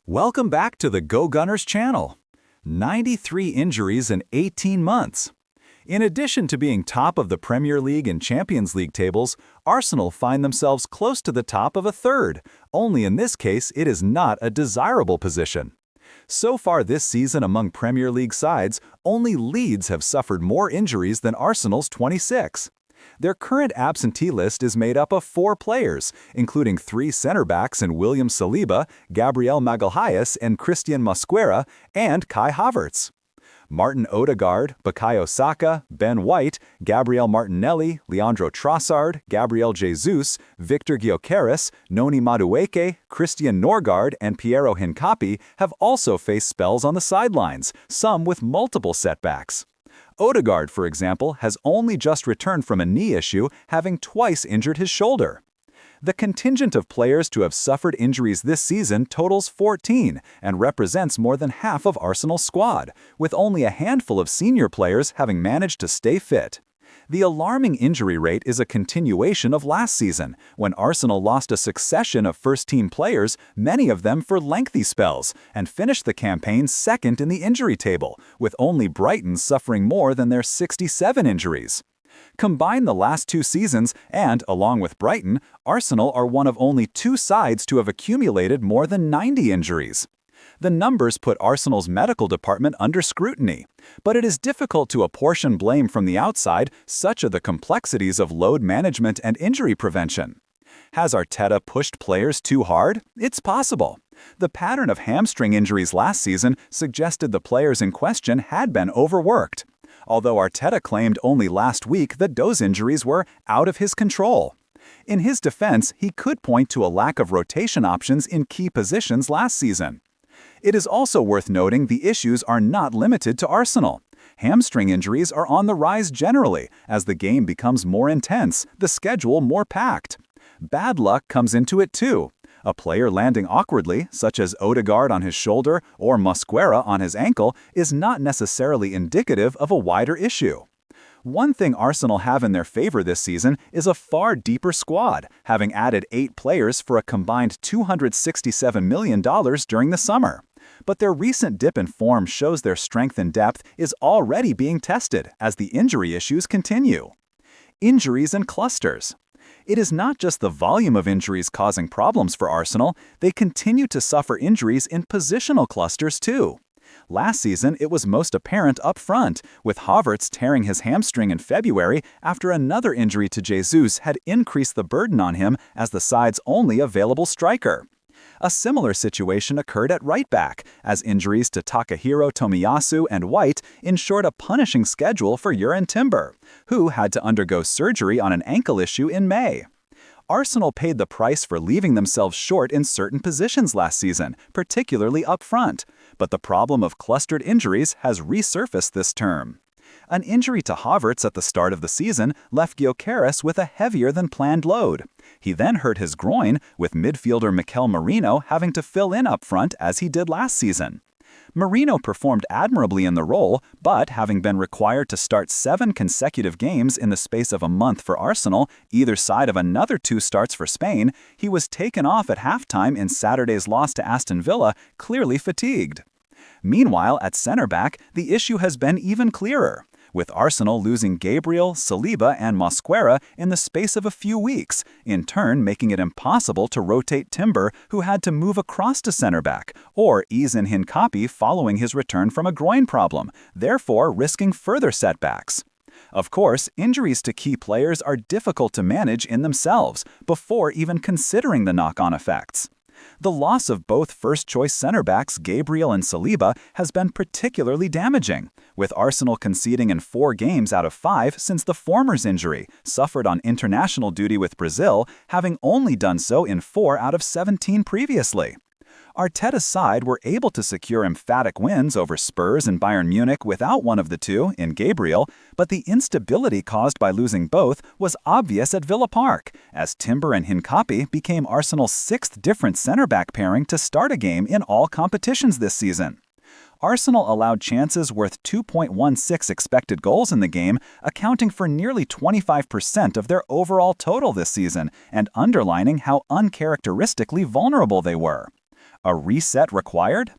Welcome back to the Go Gunners channel. 93 injuries in 18 months. In addition to being top of the Premier League and Champions League tables, Arsenal find themselves close to the top of a third, only in this case it is not a desirable position. So far this season among Premier League sides, only Leeds have suffered more injuries than Arsenal's 26. Their current absentee list is made up of 4 players, including 3 center-backs in William Saliba, Gabriel Magalhaes and Christian Mosquera, and Kai Havertz. Martin Odegaard, Bukayo Saka, Ben White, Gabriel Martinelli, Leandro Trossard, Gabriel Jesus, Victor Gyökeres, Noni Madueke, Christian Norgard, and Piero Hincapié have also faced spells on the sidelines, some with multiple setbacks. Odegaard, for example, has only just returned from a knee issue, having twice injured his shoulder. The contingent of players to have suffered injuries this season totals 14 and represents more than half of Arsenal's squad, with only a handful of senior players having managed to stay fit. The alarming injury rate is a continuation of last season, when Arsenal lost a succession of first-team players, many of them for lengthy spells, and finished the campaign second in the injury table, with only Brighton suffering more than their 67 injuries. Combine the last 2 seasons and, along with Brighton, Arsenal are one of only 2 sides to have accumulated more than 90 injuries. The numbers put Arsenal's medical department under scrutiny, but it is difficult to apportion blame from the outside, such are the complexities of load management and injury prevention. Has Arteta pushed players too hard? It's possible. The pattern of hamstring injuries last season suggested the players in question had been overworked, although Arteta claimed only last week that those injuries were out of his control. In his defense, he could point to a lack of rotation options in key positions last season. It is also worth noting the issues are not limited to Arsenal. Hamstring injuries are on the rise generally, as the game becomes more intense, the schedule more packed. Bad luck comes into it too. A player landing awkwardly, such as Odegaard on his shoulder or Mosquera on his ankle, is not necessarily indicative of a wider issue. One thing Arsenal have in their favor this season is a far deeper squad, having added 8 players for a combined $267 million during the summer. But their recent dip in form shows their strength and depth is already being tested as the injury issues continue. Injuries and clusters. It is not just the volume of injuries causing problems for Arsenal, they continue to suffer injuries in positional clusters too. Last season, it was most apparent up front, with Havertz tearing his hamstring in February after another injury to Jesus had increased the burden on him as the side's only available striker. A similar situation occurred at right back, as injuries to Takahiro Tomiyasu and White ensured a punishing schedule for Jurrien Timber, who had to undergo surgery on an ankle issue in May. Arsenal paid the price for leaving themselves short in certain positions last season, particularly up front, but the problem of clustered injuries has resurfaced this term. An injury to Havertz at the start of the season left Gyökeres with a heavier-than-planned load. He then hurt his groin, with midfielder Mikel Merino having to fill in up front as he did last season. Merino performed admirably in the role, but having been required to start 7 consecutive games in the space of a month for Arsenal, either side of another 2 starts for Spain, he was taken off at halftime in Saturday's loss to Aston Villa, clearly fatigued. Meanwhile, at center-back, the issue has been even clearer, with Arsenal losing Gabriel, Saliba, and Mosquera in the space of a few weeks, in turn making it impossible to rotate Timber, who had to move across to center-back, or ease in Hincapié following his return from a groin problem, therefore risking further setbacks. Of course, injuries to key players are difficult to manage in themselves, before even considering the knock-on effects. The loss of both first-choice center-backs Gabriel and Saliba has been particularly damaging, with Arsenal conceding in 4 games out of 5 since the former's injury, suffered on international duty with Brazil, having only done so in 4 out of 17 previously. Arteta's side were able to secure emphatic wins over Spurs and Bayern Munich without one of the two, in Gabriel, but the instability caused by losing both was obvious at Villa Park, as Timber and Hincapié became Arsenal's 6th different center-back pairing to start a game in all competitions this season. Arsenal allowed chances worth 2.16 expected goals in the game, accounting for nearly 25% of their overall total this season and underlining how uncharacteristically vulnerable they were. A reset required?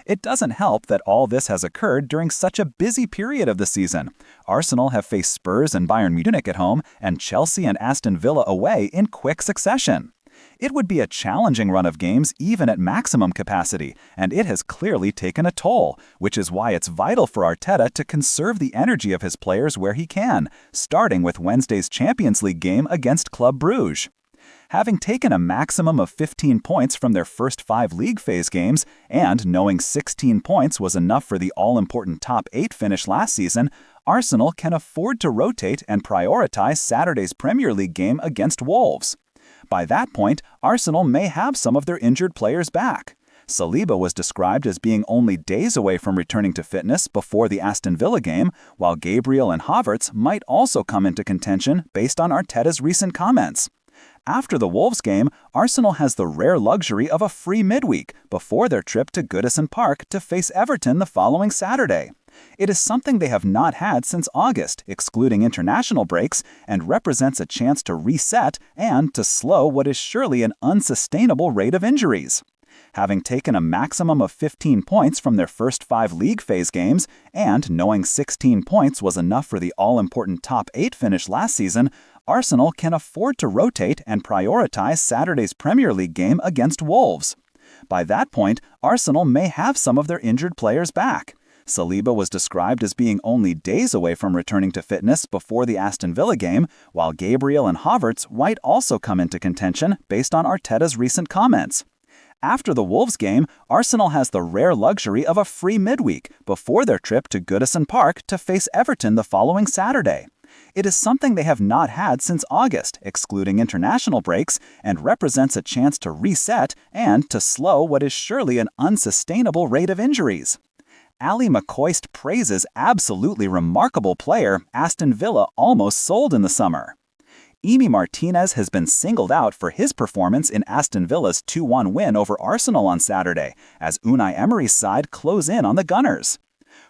It doesn't help that all this has occurred during such a busy period of the season. Arsenal have faced Spurs and Bayern Munich at home and Chelsea and Aston Villa away in quick succession. It would be a challenging run of games even at maximum capacity, and it has clearly taken a toll, which is why it's vital for Arteta to conserve the energy of his players where he can, starting with Wednesday's Champions League game against Club Brugge. Having taken a maximum of 15 points from their first 5 league phase games, and knowing 16 points was enough for the all-important top 8 finish last season, Arsenal can afford to rotate and prioritize Saturday's Premier League game against Wolves. By that point, Arsenal may have some of their injured players back. Saliba was described as being only days away from returning to fitness before the Aston Villa game, while Gabriel and Havertz might also come into contention based on Arteta's recent comments. After the Wolves game, Arsenal has the rare luxury of a free midweek before their trip to Goodison Park to face Everton the following Saturday. It is something they have not had since August, excluding international breaks, and represents a chance to reset and to slow what is surely an unsustainable rate of injuries. Having taken a maximum of 15 points from their first 5 league phase games, and knowing 16 points was enough for the all-important top 8 finish last season, Arsenal can afford to rotate and prioritize Saturday's Premier League game against Wolves. By that point, Arsenal may have some of their injured players back. Saliba was described as being only days away from returning to fitness before the Aston Villa game, while Gabriel and Havertz might also come into contention based on Arteta's recent comments. After the Wolves game, Arsenal has the rare luxury of a free midweek before their trip to Goodison Park to face Everton the following Saturday. It is something they have not had since August, excluding international breaks, and represents a chance to reset and to slow what is surely an unsustainable rate of injuries. Ali McCoist praises absolutely remarkable player Aston Villa almost sold in the summer. Emi Martinez has been singled out for his performance in Aston Villa's 2-1 win over Arsenal on Saturday, as Unai Emery's side close in on the Gunners.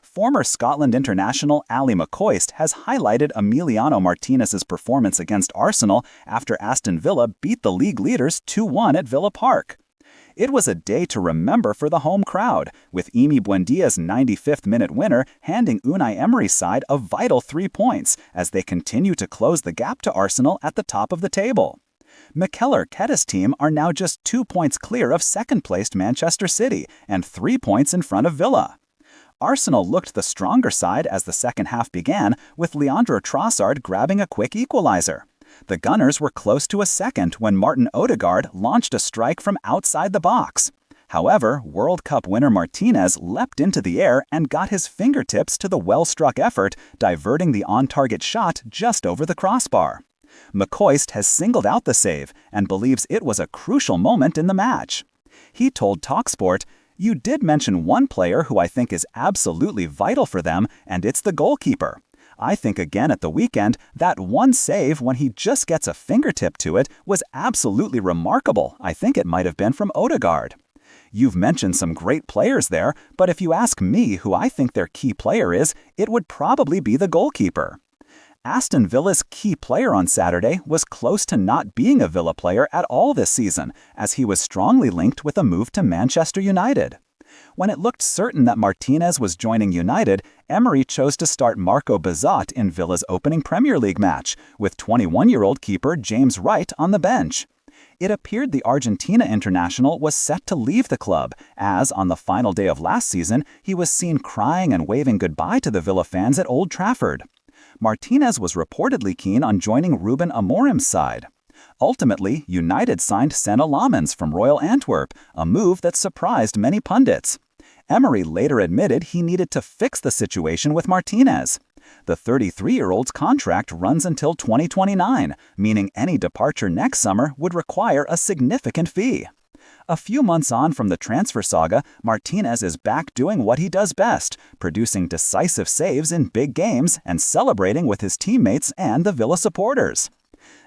Former Scotland international Ali McCoist has highlighted Emiliano Martinez's performance against Arsenal after Aston Villa beat the league leaders 2-1 at Villa Park. It was a day to remember for the home crowd, with Emi Buendia's 95th-minute winner handing Unai Emery's side a vital 3 points as they continue to close the gap to Arsenal at the top of the table. Mikel Arteta's team are now just 2 points clear of second-placed Manchester City and 3 points in front of Villa. Arsenal looked the stronger side as the second half began, with Leandro Trossard grabbing a quick equalizer. The Gunners were close to a second when Martin Odegaard launched a strike from outside the box. However, World Cup winner Martinez leapt into the air and got his fingertips to the well-struck effort, diverting the on-target shot just over the crossbar. McCoist has singled out the save and believes it was a crucial moment in the match. He told TalkSport, "You did mention one player who I think is absolutely vital for them, and it's the goalkeeper. I think again at the weekend, that one save when he just gets a fingertip to it was absolutely remarkable. I think it might have been from Odegaard." You've mentioned some great players there, but if you ask me who I think their key player is, it would probably be the goalkeeper. Aston Villa's key player on Saturday was close to not being a Villa player at all this season, as he was strongly linked with a move to Manchester United. When it looked certain that Martinez was joining United, Emery chose to start Marco Bizzot in Villa's opening Premier League match, with 21-year-old keeper James Wright on the bench. It appeared the Argentina international was set to leave the club, as on the final day of last season, he was seen crying and waving goodbye to the Villa fans at Old Trafford. Martinez was reportedly keen on joining Ruben Amorim's side. Ultimately, United signed Senna Lamens from Royal Antwerp, a move that surprised many pundits. Emery later admitted he needed to fix the situation with Martinez. The 33-year-old's contract runs until 2029, meaning any departure next summer would require a significant fee. A few months on from the transfer saga, Martinez is back doing what he does best, producing decisive saves in big games and celebrating with his teammates and the Villa supporters.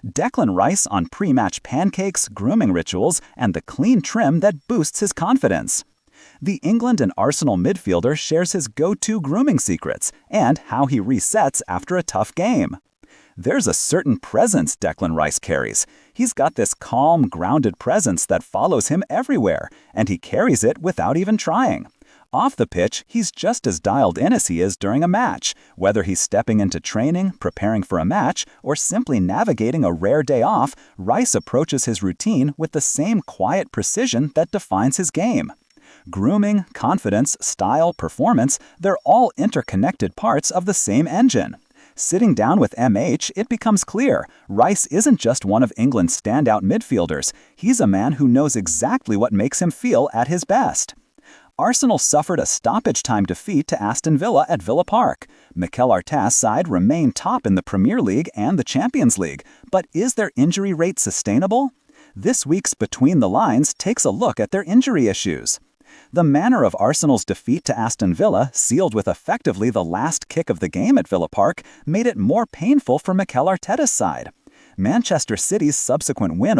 Declan Rice on pre-match pancakes, grooming rituals, and the clean trim that boosts his confidence. The England and Arsenal midfielder shares his go-to grooming secrets and how he resets after a tough game. There's a certain presence Declan Rice carries. He's got this calm, grounded presence that follows him everywhere, and he carries it without even trying. Off the pitch, he's just as dialed in as he is during a match, whether he's stepping into training, preparing for a match, or simply navigating a rare day off. Rice approaches his routine with the same quiet precision that defines his game. Grooming, confidence, style, performance, they're all interconnected parts of the same engine. Sitting down with MH, it becomes clear Rice isn't just one of England's standout midfielders. He's a man who knows exactly what makes him feel at his best. Arsenal suffered a stoppage-time defeat to Aston Villa at Villa Park. Mikel Arteta's side remain top in the Premier League and the Champions League, but is their injury rate sustainable? This week's Between the Lines takes a look at their injury issues. The manner of Arsenal's defeat to Aston Villa, sealed with effectively the last kick of the game at Villa Park, made it more painful for Mikel Arteta's side. Manchester City's subsequent win